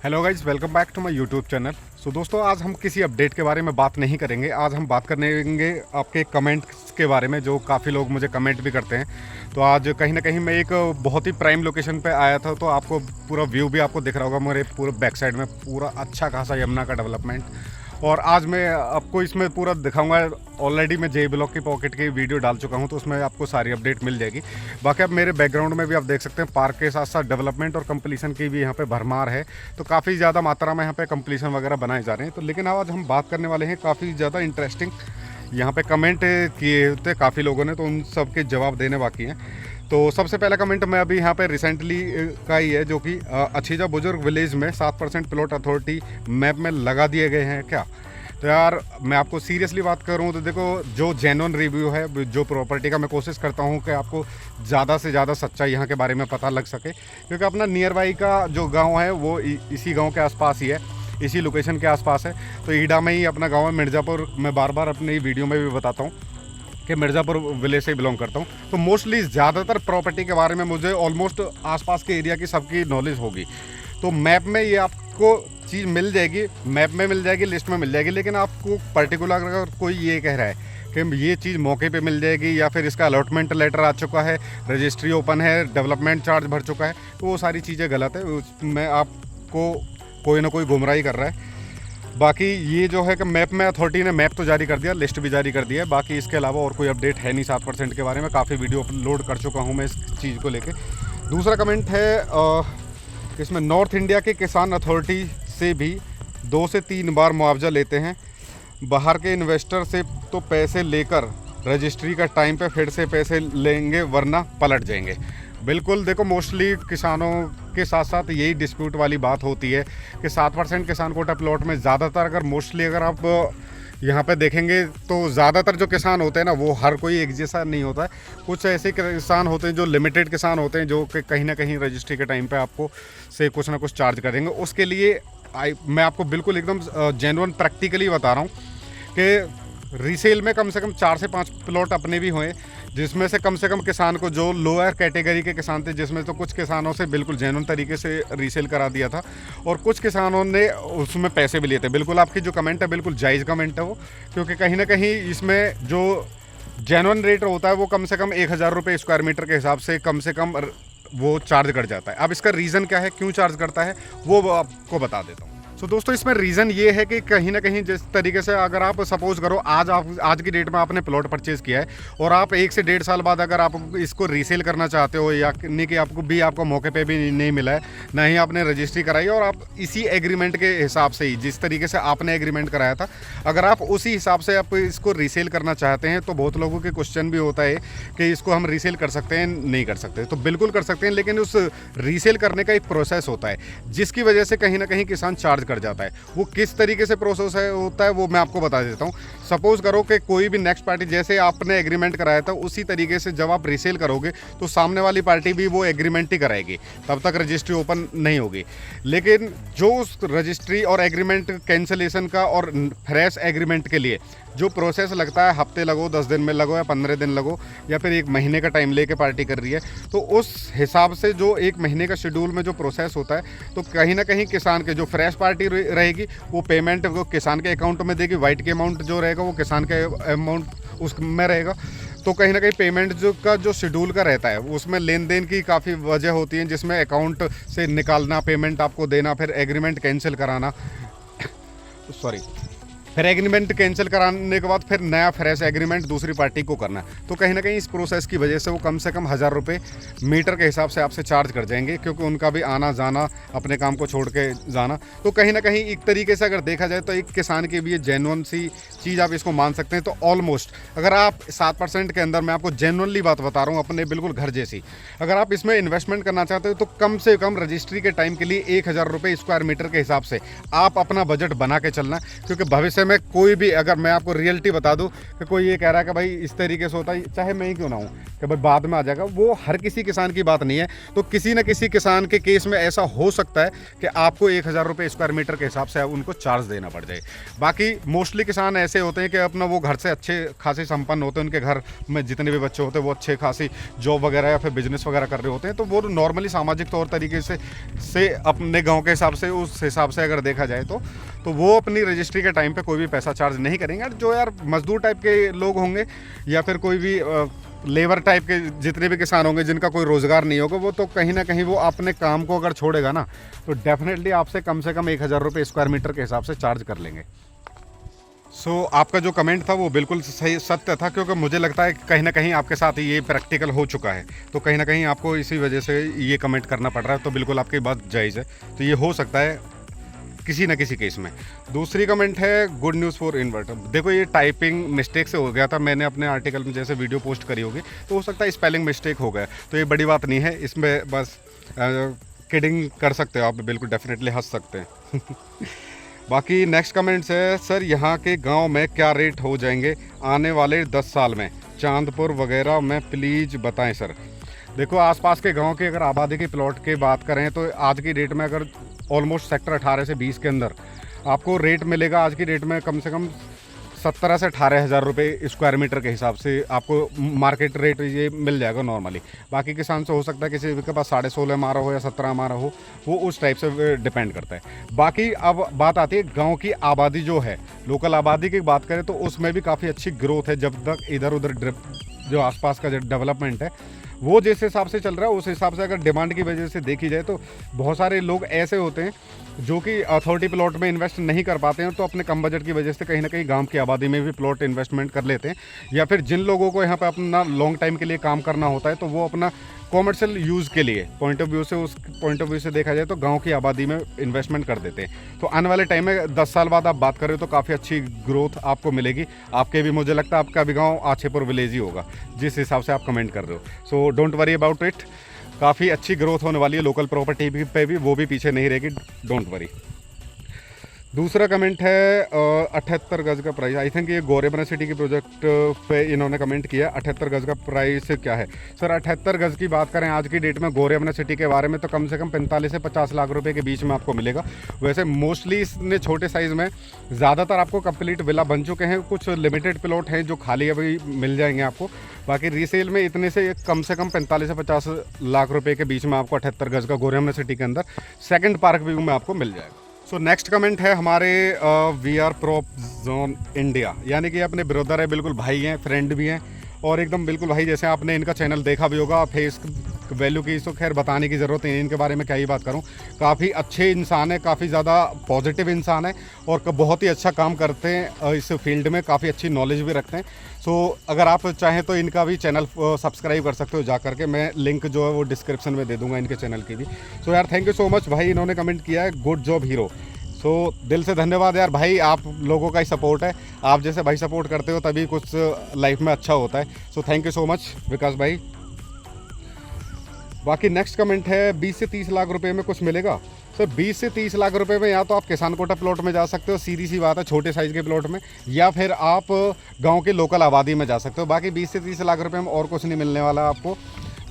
Hello guys, welcome back to my YouTube channel. So दोस्तों, आज हम किसी अपडेट के बारे में बात नहीं करेंगे। आज हम बात करेंगे आपके कमेंट्स के बारे में, जो काफ़ी लोग मुझे कमेंट भी करते हैं। तो आज कहीं ना कहीं मैं एक बहुत ही प्राइम लोकेशन पे आया था, तो आपको पूरा व्यू भी आपको दिख रहा होगा। मेरे पूरे बैक साइड में पूरा अच्छा खासा यमुना का डेवलपमेंट, और आज मैं आपको इसमें पूरा दिखाऊंगा। ऑलरेडी मैं जे ब्लॉक की पॉकेट की वीडियो डाल चुका हूं, तो उसमें आपको सारी अपडेट मिल जाएगी। बाकी अब मेरे बैकग्राउंड में भी आप देख सकते हैं, पार्क के साथ साथ डेवलपमेंट और कंप्लीशन की भी यहाँ पे भरमार है। तो काफ़ी ज़्यादा मात्रा में यहाँ पे कंप्लीशन वगैरह बनाए जा रहे हैं। तो लेकिन आज हम बात करने वाले हैं काफ़ी ज़्यादा इंटरेस्टिंग। यहाँ पे कमेंट किए थे काफ़ी लोगों ने, तो उन सब के जवाब देने बाकी हैं। तो सबसे पहला कमेंट मैं अभी यहाँ पे रिसेंटली का ही है, जो कि अछीजा बुजुर्ग विलेज में 7% प्लॉट अथॉरिटी मैप में लगा दिए गए हैं क्या। तो यार, मैं आपको सीरियसली बात करूँ तो देखो, जो जेन्युइन रिव्यू है जो प्रॉपर्टी का, मैं कोशिश करता हूँ कि आपको ज़्यादा से ज़्यादा सच्चाई यहाँ के बारे में पता लग सके, क्योंकि अपना नियर बाई का जो गांव है वो इसी गांव के आसपास ही है, इसी लोकेशन के आसपास है। तो ईडा में ही अपना गांव है, मिर्ज़ापुर। मैं बार बार अपनी वीडियो में भी बताता हूँ कि मिर्ज़ापुर विलेज से बिलोंग करता हूँ। तो मोस्टली ज़्यादातर प्रॉपर्टी के बारे में मुझे ऑलमोस्ट आसपास के एरिया की सबकी नॉलेज होगी। तो मैप में ये आपको चीज़ मिल जाएगी, मैप में मिल जाएगी, लिस्ट में मिल जाएगी। लेकिन आपको पर्टिकुलर अगर कोई ये कह रहा है कि ये चीज़ मौके पे मिल जाएगी, या फिर इसका अलॉटमेंट लेटर आ चुका है, रजिस्ट्री ओपन है, डेवलपमेंट चार्ज भर चुका है, तो वो सारी चीज़ें गलत है। उसमें आपको कोई ना कोई गुमराही कर रहा है। बाकी ये जो है कि मैप में अथॉरिटी ने मैप तो जारी कर दिया, लिस्ट भी जारी कर दिया है। बाकी इसके अलावा और कोई अपडेट है नहीं 7% के बारे में। काफ़ी वीडियो अपलोड कर चुका हूँ मैं इस चीज़ को लेके। दूसरा कमेंट है इसमें, नॉर्थ इंडिया के किसान अथॉरिटी से भी 2 से 3 बार मुआवजा लेते हैं। बाहर के इन्वेस्टर से तो पैसे लेकर रजिस्ट्री का टाइम पे फिर से पैसे लेंगे, वरना पलट जाएंगे। बिल्कुल, देखो, मोस्टली किसानों के साथ साथ यही डिस्प्यूट वाली बात होती है कि 7% किसान कोटा प्लॉट में ज़्यादातर, अगर मोस्टली अगर आप यहाँ पे देखेंगे तो ज़्यादातर जो किसान होते हैं ना, वो हर कोई एक जैसा नहीं होता है। कुछ ऐसे किसान होते हैं जो लिमिटेड किसान होते हैं, जो कि कहीं ना कहीं रजिस्ट्री के टाइम पे आपको से कुछ ना कुछ चार्ज कर देंगे। उसके लिए मैं आपको बिल्कुल एकदम जेन्युइन प्रैक्टिकली बता रहा हूँ कि रीसेल में कम से कम 4 से 5 प्लॉट अपने भी हुए, जिसमें से कम किसान को, जो लोअर कैटेगरी के किसान थे, जिसमें तो कुछ किसानों से बिल्कुल जेन्युइन तरीके से रीसेल करा दिया था, और कुछ किसानों ने उसमें पैसे भी लिए थे। बिल्कुल आपकी जो कमेंट है, बिल्कुल जायज़ कमेंट है वो, क्योंकि कहीं ना कहीं इसमें जो जेन्युइन रेट होता है वो कम से कम 1000 रुपये स्क्वायर मीटर के हिसाब से कम वो चार्ज कर जाता है। अब इसका रीज़न क्या है, क्यों चार्ज करता है, वो आपको बता देता हूँ। तो दोस्तों, इसमें रीज़न ये है कि कहीं ना कहीं जिस तरीके से, अगर आप सपोज करो आज की डेट में आपने प्लॉट परचेज़ किया है, और आप 1 से 1.5 साल बाद अगर आप इसको रीसेल करना चाहते हो, या नहीं कि आपको मौके पे भी नहीं मिला है, ना ही आपने रजिस्ट्री कराई, और आप इसी एग्रीमेंट के हिसाब से ही, जिस तरीके से आपने एग्रीमेंट कराया था, अगर आप उसी हिसाब से आप इसको रीसेल करना चाहते हैं, तो बहुत लोगों के क्वेश्चन भी होता है कि इसको हम रीसेल कर सकते हैं, नहीं कर सकते। तो बिल्कुल कर सकते हैं, लेकिन उस रीसेल करने का एक प्रोसेस होता है, जिसकी वजह से कहीं ना कहीं किसान चार्ज कर जाता है। वो किस तरीके से प्रोसेस होता है वो मैं आपको बता देता हूँ। सपोज करो कि कोई भी नेक्स्ट पार्टी, जैसे आपने एग्रीमेंट कराया था, उसी तरीके से जब आप रीसेल करोगे तो सामने वाली पार्टी भी वो एग्रीमेंट ही कराएगी, तब तक रजिस्ट्री ओपन नहीं होगी। लेकिन जो उस रजिस्ट्री और एग्रीमेंट कैंसिलेशन का और फ्रेश एग्रीमेंट के लिए जो प्रोसेस लगता है, हफ्ते लगो, 10 दिन में लगो, या 15 दिन लगो, या फिर 1 महीने का टाइम लेके पार्टी कर रही है, तो उस हिसाब से जो 1 महीने का शेड्यूल में जो प्रोसेस होता है, तो कहीं ना कहीं किसान के जो फ्रेश पार्टी रहेगी, वो पेमेंट वो किसान के अकाउंट में देगी। वाइट के अमाउंट जो रहेगा वो किसान के अमाउंट उसमें रहेगा। तो कहीं ना कहीं पेमेंट जो शेड्यूल का रहता है, उसमें लेन देन की काफ़ी वजह होती है, जिसमें अकाउंट से निकालना, पेमेंट आपको देना, फिर एग्रीमेंट कैंसिल कराना, सॉरी, फिर एग्रीमेंट कैंसिल कराने के बाद फिर नया फ्रेश एग्रीमेंट दूसरी पार्टी को करना। तो कहीं ना कहीं इस प्रोसेस की वजह से वो कम से कम 1000 रुपये मीटर के हिसाब से आपसे चार्ज कर जाएंगे, क्योंकि उनका भी आना जाना, अपने काम को छोड़ के जाना। तो कहीं ना कहीं एक तरीके से अगर देखा जाए तो एक किसान के भी ये जेन्युइन सी चीज़ आप इसको मान सकते हैं। तो ऑलमोस्ट अगर आप 7% के अंदर, मैं आपको जेन्युइनली बात बता रहा हूँ, अपने बिल्कुल घर जैसी, अगर आप इसमें इन्वेस्टमेंट करना चाहते हो, तो कम से कम रजिस्ट्री के टाइम के लिए 1000 रुपये स्क्वायर मीटर के हिसाब से आप अपना बजट बना के चलना, क्योंकि भविष्य ऐसे में कोई भी, अगर मैं आपको रियलिटी बता दूं कि कोई ये कह रहा है कि भाई इस तरीके से होता है, चाहे मैं ही क्यों ना हूँ कि भाई बाद में आ जाएगा, वो हर किसी किसान की बात नहीं है। तो किसी न किसी किसान के केस में ऐसा हो सकता है कि आपको 1000 रुपये स्क्वायर मीटर के हिसाब से उनको चार्ज देना पड़ जाए। बाकी मोस्टली किसान ऐसे होते हैं कि अपना वो घर से अच्छे खासे संपन्न होते हैं, उनके घर में जितने भी बच्चे होते हैं वो अच्छे खासी जॉब वगैरह या फिर बिजनेस वगैरह कर रहे होते हैं, तो वो नॉर्मली सामाजिक तौर तरीके से अपने गांव के हिसाब से, उस हिसाब से अगर देखा जाए तो वो अपनी रजिस्ट्री के टाइम पे कोई भी पैसा चार्ज नहीं करेंगे। जो यार मजदूर टाइप के लोग होंगे या फिर कोई भी लेबर टाइप के जितने भी किसान होंगे जिनका कोई रोज़गार नहीं होगा, वो तो कहीं ना कहीं वो अपने काम को अगर छोड़ेगा ना तो डेफिनेटली आपसे कम से कम 1000 रुपये स्क्वायर मीटर के हिसाब से चार्ज कर लेंगे। आपका जो कमेंट था वो बिल्कुल सही सत्य था, क्योंकि मुझे लगता है कहीं ना कहीं आपके साथ ये प्रैक्टिकल हो चुका है, तो कहीं ना कहीं आपको इसी वजह से ये कमेंट करना पड़ रहा है। तो बिल्कुल आपकी बात जायज़ है, तो ये हो सकता है किसी न किसी केस में। दूसरी कमेंट है गुड न्यूज़ फॉर इन्वर्टर। देखो ये टाइपिंग मिस्टेक से हो गया था, मैंने अपने आर्टिकल में जैसे वीडियो पोस्ट करी होगी तो हो सकता है स्पेलिंग मिस्टेक हो गया, तो ये बड़ी बात नहीं है, इसमें बस किडिंग कर सकते हो आप, बिल्कुल डेफिनेटली हंस सकते हैं। बाकी नेक्स्ट कमेंट्स है, सर यहाँ के गांव में क्या रेट हो जाएंगे आने वाले 10 साल में, चांदपुर वगैरह में प्लीज़ बताएं सर। देखो आसपास के गांव की अगर आबादी के प्लॉट की बात करें तो आज की डेट में अगर ऑलमोस्ट सेक्टर 18 से 20 के अंदर आपको रेट मिलेगा आज की डेट में कम से कम 17 से 18,000 रुपये स्क्वायर मीटर के हिसाब से आपको मार्केट रेट ये मिल जाएगा नॉर्मली। बाकी किसान से हो सकता है किसी के पास 16.5 मारा हो या 17 मारा हो, वो उस टाइप से डिपेंड करता है। बाकी अब बात आती है गांव की आबादी जो है, लोकल आबादी की बात करें तो उसमें भी काफ़ी अच्छी ग्रोथ है, जब तक इधर उधर जो आसपास का जो डेवलपमेंट है वो जिस हिसाब से चल रहा है उस हिसाब से अगर डिमांड की वजह से देखी जाए तो बहुत सारे लोग ऐसे होते हैं जो कि अथॉरिटी प्लॉट में इन्वेस्ट नहीं कर पाते हैं, तो अपने कम बजट की वजह से कहीं ना कहीं गांव की आबादी में भी प्लॉट इन्वेस्टमेंट कर लेते हैं, या फिर जिन लोगों को यहाँ पे अपना लॉन्ग टाइम के लिए काम करना होता है तो वो अपना कॉमर्शियल यूज़ के लिए पॉइंट ऑफ व्यू से, उस पॉइंट ऑफ व्यू से देखा जाए तो गांव की आबादी में इन्वेस्टमेंट कर देते हैं। तो आने वाले टाइम में 10 साल बाद आप बात करें तो काफ़ी अच्छी ग्रोथ आपको मिलेगी। आपके भी, मुझे लगता है आपका भी गांव आछेपुर विलेज ही होगा जिस हिसाब से आप कमेंट कर रहे हो। So don't worry about it, काफ़ी अच्छी ग्रोथ होने वाली है लोकल प्रॉपर्टी पे भी, वो भी पीछे नहीं रहेगी, डोंट वरी। दूसरा कमेंट है 78 गज का प्राइस। आई थिंक ये गौर यूनिवर्सिटी के प्रोजेक्ट पे इन्होंने कमेंट किया। 78 गज का प्राइस क्या है सर? 78 गज की बात करें आज की डेट में गौर यूनिवर्सिटी के बारे में तो कम से कम 45 से 50 लाख रुपए के बीच में आपको मिलेगा। वैसे मोस्टली इसने छोटे साइज़ में ज़्यादातर आपको कंप्लीट विला बन चुके हैं, कुछ लिमिटेड प्लॉट हैं जो खाली अभी मिल जाएंगे आपको। बाकी रीसेल में इतने से कम 45 से 50 लाख रुपए के बीच में आपको 78 गज का गौर यूनिवर्सिटी के अंदर सेकंड पार्क व्यू में आपको मिल जाएगा। सो नेक्स्ट कमेंट है हमारे we are prop zone India, यानी कि अपने ब्रदर है, बिल्कुल भाई हैं, फ्रेंड भी हैं और एकदम बिल्कुल भाई जैसे। आपने इनका चैनल देखा भी होगा, फेस वैल्यू की तो खैर बताने की ज़रूरत नहीं, इनके बारे में क्या ही बात करूं। काफ़ी अच्छे इंसान है, काफ़ी ज़्यादा पॉजिटिव इंसान है और बहुत ही अच्छा काम करते हैं इस फील्ड में, काफ़ी अच्छी नॉलेज भी रखते हैं। सो अगर आप चाहें तो इनका भी चैनल सब्सक्राइब कर सकते हो जा करके, मैं लिंक जो है वो डिस्क्रिप्शन में दे दूंगा इनके चैनल की भी। सो यार थैंक यू सो मच भाई, इन्होंने कमेंट किया है गुड जॉब हीरो। सो दिल से धन्यवाद यार भाई, आप लोगों का ही सपोर्ट है, आप जैसे भाई सपोर्ट करते हो तभी कुछ लाइफ में अच्छा होता है। So thank you so much Vikas भाई। बाकी नेक्स्ट कमेंट है 20 से 30 लाख रुपए में कुछ मिलेगा सर? 20 से 30 लाख रुपए में या तो आप किसान कोटा प्लॉट में जा सकते हो, सीधी सी बात है, छोटे साइज़ के प्लॉट में, या फिर आप गांव के लोकल आबादी में जा सकते हो। बाकी 20 से 30 लाख रुपए में और कुछ नहीं मिलने वाला आपको।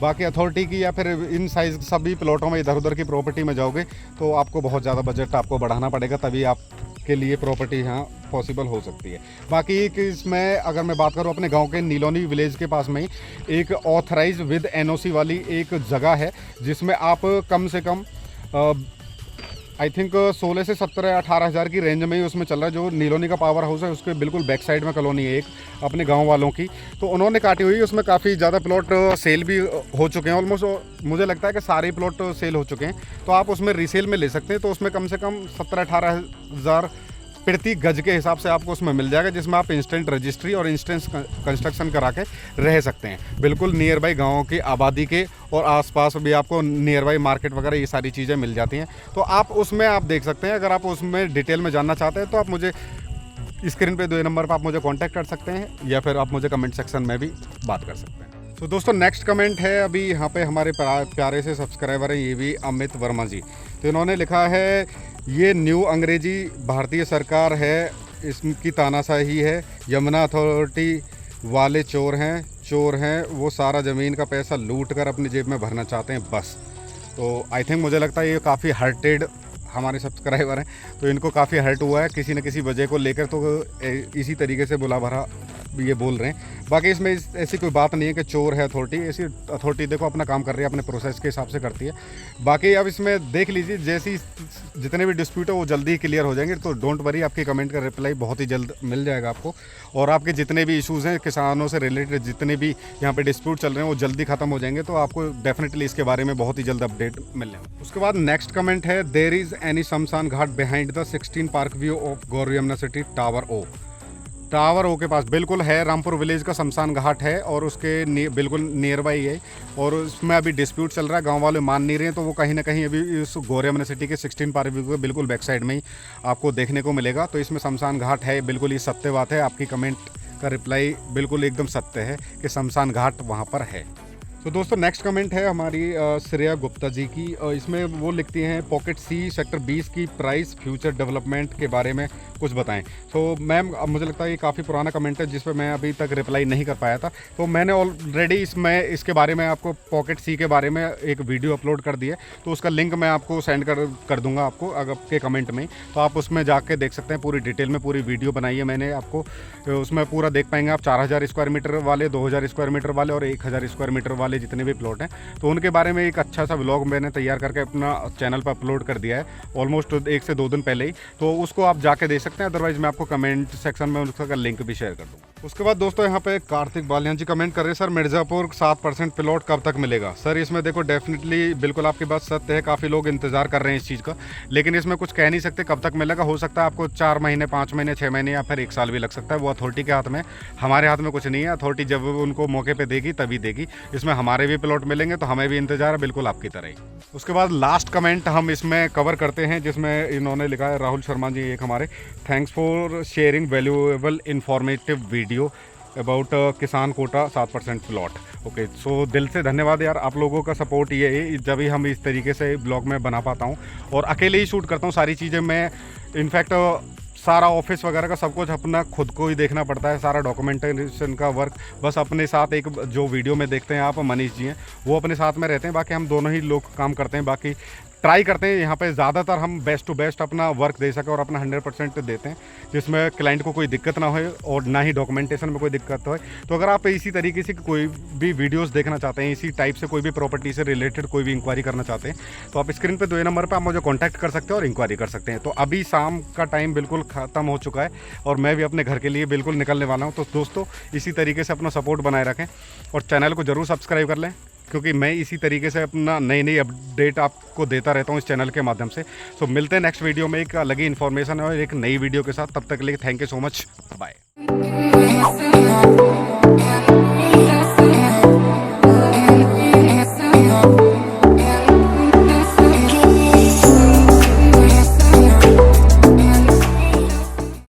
बाकी अथॉरिटी की या फिर इन साइज़ सभी प्लॉटों में इधर उधर की प्रॉपर्टी में जाओगे तो आपको बहुत ज़्यादा बजट आपको बढ़ाना पड़ेगा, तभी आपके लिए प्रॉपर्टी यहाँ पॉसिबल हो सकती है। बाकी एक इसमें अगर मैं बात करूँ अपने गांव के नीलोनी विलेज के पास में ही एक ऑथराइज विद एनओसी वाली एक जगह है जिसमें आप कम से कम आई थिंक 16 से 17-18 हज़ार की रेंज में ही उसमें चल रहा है। जो नीलोनी का पावर हाउस है उसके बिल्कुल बैक साइड में कॉलोनी है एक अपने गांव वालों की, तो उन्होंने काटी हुई है, उसमें काफ़ी ज़्यादा प्लॉट सेल भी हो चुके हैं। ऑलमोस्ट मुझे लगता है कि सारे प्लॉट सेल हो चुके हैं, तो आप उसमें रीसेल में ले सकते हैं। तो उसमें कम से कम 17-18 हज़ार प्रति गज के हिसाब से आपको उसमें मिल जाएगा, जिसमें आप इंस्टेंट रजिस्ट्री और इंस्टेंट कंस्ट्रक्शन करा के रह सकते हैं, बिल्कुल नियर बाई गाँव की आबादी के, और आसपास भी आपको नियर बाई मार्केट वगैरह ये सारी चीज़ें मिल जाती हैं। तो आप उसमें आप देख सकते हैं। अगर आप उसमें डिटेल में जानना चाहते हैं तो आप मुझे स्क्रीन पे 2 नंबर पर आप मुझे कॉन्टैक्ट कर सकते हैं, या फिर आप मुझे कमेंट सेक्शन में भी बात कर सकते हैं। तो दोस्तों नेक्स्ट कमेंट है अभी यहाँ पे हमारे प्यारे से सब्सक्राइबर हैं, ये भी अमित वर्मा जी। तो इन्होंने लिखा है ये न्यू अंग्रेजी भारतीय सरकार है इसकी तानाशाही है, यमुना अथॉरिटी वाले चोर हैं, वो सारा ज़मीन का पैसा लूट कर अपनी जेब में भरना चाहते हैं बस। तो आई थिंक मुझे लगता है ये काफ़ी हर्टेड हमारे सब्सक्राइबर हैं, तो इनको काफ़ी हर्ट हुआ है किसी न किसी वजह को लेकर, तो इसी तरीके से बुला भरा ये बोल रहे हैं। बाकी इसमें ऐसी कोई बात नहीं है कि चोर है अथॉरिटी, ऐसी अथॉरिटी देखो अपना काम कर रही है, अपने प्रोसेस के हिसाब से करती है। बाकी अब इसमें देख लीजिए, जैसी जितने भी डिस्प्यूट है वो जल्दी ही क्लियर हो जाएंगे, तो डोंट वरी, आपकी कमेंट का रिप्लाई बहुत ही जल्द मिल जाएगा आपको। और आपके जितने भी इशूज़ हैं किसानों से रिलेटेड, जितने भी यहाँ पे डिस्प्यूट चल रहे हैं वो जल्दी खत्म हो जाएंगे, तो आपको डेफिनेटली इसके बारे में बहुत ही जल्द अपडेट मिलने वाला। उसके बाद नेक्स्ट कमेंट है, देयर इज़ एनी शमशान घाट behind the 16 park view of Gaur Yamuna city tower O के पास बिल्कुल है। रामपुर विलेज का शमशान घाट है और उसके बिल्कुल नियर बाई है, और उसमें अभी डिस्प्यूट चल रहा है, गांव वाले मान नहीं रहे हैं, तो वो कहीं ना कहीं अभी इस गौर यमुना सिटी के 16 पार्क व्यू के बिल्कुल बैक साइड में ही आपको देखने को मिलेगा। तो इसमें शमशान घाट है, बिल्कुल ये सत्य बात है। आपकी कमेंट का रिप्लाई बिल्कुल एकदम सत्य है कि शमशान घाट वहाँ पर है। तो दोस्तों नेक्स्ट कमेंट है हमारी श्रेया गुप्ता जी की। इसमें वो लिखती हैं, पॉकेट सी सेक्टर 20 की प्राइस फ्यूचर डेवलपमेंट के बारे में कुछ बताएं। तो मैम मुझे लगता है ये काफ़ी पुराना कमेंट है जिस पर मैं अभी तक रिप्लाई नहीं कर पाया था, तो मैंने ऑलरेडी इसके बारे में आपको पॉकेट सी के बारे में एक वीडियो अपलोड कर दी है, तो उसका लिंक मैं आपको सेंड कर दूंगा आपको अगर आपके कमेंट में, तो आप उसमें जाके देख सकते हैं। पूरी डिटेल में पूरी वीडियो बनाई है मैंने आपको, उसमें पूरा देख पाएंगे आप। 4000 स्क्वायर मीटर वाले, 2000 स्क्वायर मीटर वाले और 1000 स्क्वायर मीटर वाले जितने भी प्लॉट हैं, तो उनके बारे में एक अच्छा सा व्लॉग मैंने तैयार करके अपना चैनल पर अपलोड कर दिया है ऑलमोस्ट 1 से 2 दिन पहले ही, तो उसको आप जाके देख सकते हैं। अदरवाइज मैं आपको कमेंट सेक्शन में उसका लिंक भी शेयर कर दूँगा। उसके बाद दोस्तों यहाँ पे कार्तिक बालियान जी कमेंट कर रहे हैं, सर मिर्ज़ापुर 7% प्लॉट कब तक मिलेगा? सर इसमें देखो डेफिनेटली बिल्कुल आपकी बात सत्य है, काफ़ी लोग इंतजार कर रहे हैं इस चीज़ का, लेकिन इसमें कुछ कह नहीं सकते कब तक मिलेगा। हो सकता है आपको 4 महीने, 5 महीने, 6 महीने या फिर 1 साल भी लग सकता है। वो अथॉरिटी के हाथ में, हमारे हाथ में कुछ नहीं है। अथॉरिटी जब उनको मौके पे देगी तभी देगी। इसमें हमारे भी प्लॉट मिलेंगे तो हमें भी इंतजार है, बिल्कुल आपकी तरह ही। उसके बाद लास्ट कमेंट हम इसमें कवर करते हैं, जिसमें इन्होंने लिखा है, राहुल शर्मा जी एक हमारे, thanks for sharing valuable informative video about किसान कोटा 7% प्लॉट। ओके, सो दिल से धन्यवाद यार, आप लोगों का सपोर्ट ये है, जब भी हम इस तरीके से ब्लॉग में बना पाता हूँ, और अकेले ही शूट करता हूँ सारी चीज़ें मैं। इनफैक्ट सारा ऑफिस वगैरह का सब कुछ अपना खुद को ही देखना पड़ता है, सारा डॉक्यूमेंटेशन का वर्क बस अपने साथ। एक जो वीडियो में देखते हैं आप मनीष जी हैं, वो अपने साथ में रहते हैं, बाकी हम दोनों ही लोग काम करते हैं। बाकी ट्राई करते हैं यहाँ पे ज़्यादातर हम बेस्ट टू बेस्ट अपना वर्क दे सकें और अपना 100% देते हैं, जिसमें क्लाइंट को कोई दिक्कत ना हो और ना ही डॉक्यूमेंटेशन में कोई दिक्कत हो। तो अगर आप इसी तरीके से कोई भी वीडियोस देखना चाहते हैं, इसी टाइप से कोई भी प्रॉपर्टी से रिलेटेड कोई भी इंक्वायरी करना चाहते हैं, तो आप स्क्रीन पे 2 नंबर पर आप मुझे कॉन्टैक्ट कर सकते हैं और इंक्वायरी कर सकते हैं। तो अभी शाम का टाइम बिल्कुल ख़त्म हो चुका है और मैं भी अपने घर के लिए बिल्कुल निकलने वाला हूँ। तो दोस्तों इसी तरीके से अपना सपोर्ट बनाए रखें और चैनल को ज़रूर सब्सक्राइब कर लें, क्योंकि मैं इसी तरीके से अपना नई अपडेट आपको देता रहता हूँ इस चैनल के माध्यम से। सो मिलते हैं नेक्स्ट वीडियो में एक अलग ही इन्फॉर्मेशन और एक नई वीडियो के साथ। तब तक के लिए thank you so much, bye.